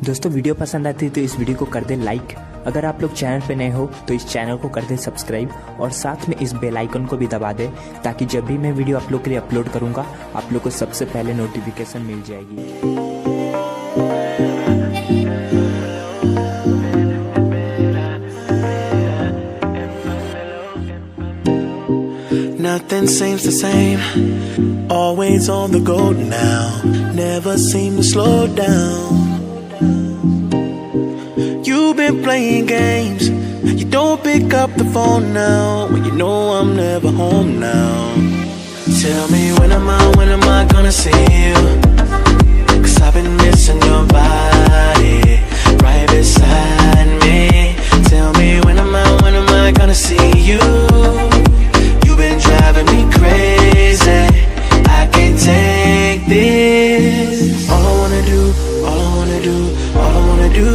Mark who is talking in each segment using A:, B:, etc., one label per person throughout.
A: दोस्तों वीडियो पसंद आती है तो इस वीडियो को कर दे लाइक। अगर आप लोग चैनल पे नए हो तो इस चैनल को कर दे सब्सक्राइब और साथ में इस बेल आइकन को भी दबा दे ताकि जब भी मैं वीडियो आप लोग के लिए अपलोड करूंगा आप लोग को सबसे पहले नोटिफिकेशन मिल जाएगी।
B: Nothing seems the same, always on the go now, never seem to slow down. You've been playing games, you don't pick up the phone now, when you know I'm never home now. Tell me when am I gonna see you? 'Cause I've been missing your body, right beside me. Tell me when am I gonna see you? Driving me crazy, I can't take this. All I wanna do, all I wanna do, all I wanna do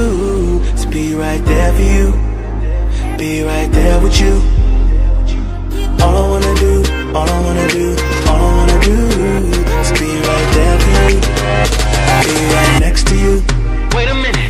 B: is be right there for you, be right there with you. All I wanna do, all I wanna do, all I wanna do is be right there for you, be right next to you. Wait a minute.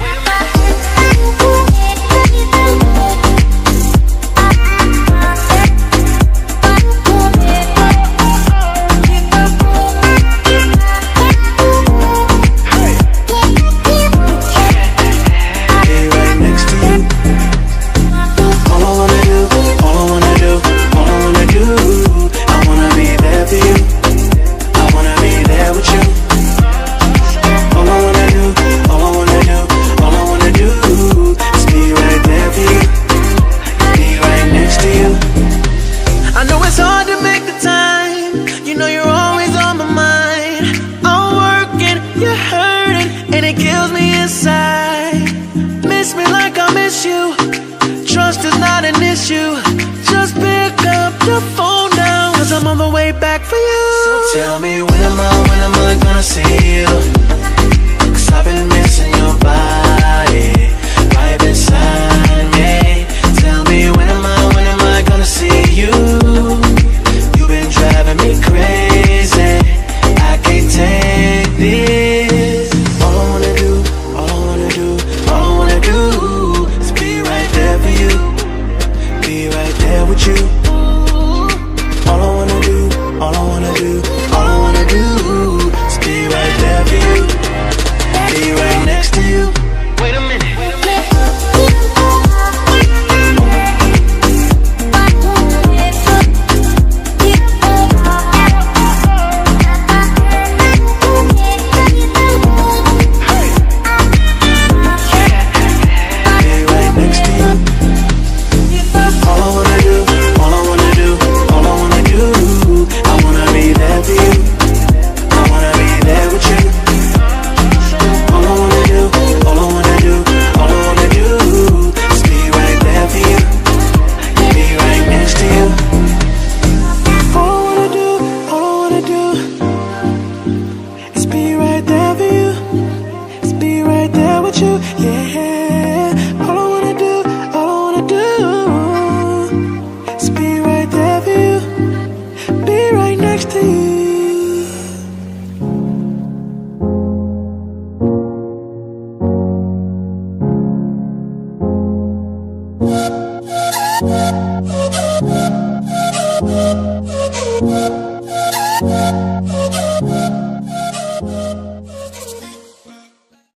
B: Miss me like I miss you. Trust is not an issue. Just pick up your phone now, 'cause I'm on the way back for you. So tell me when am I gonna see you?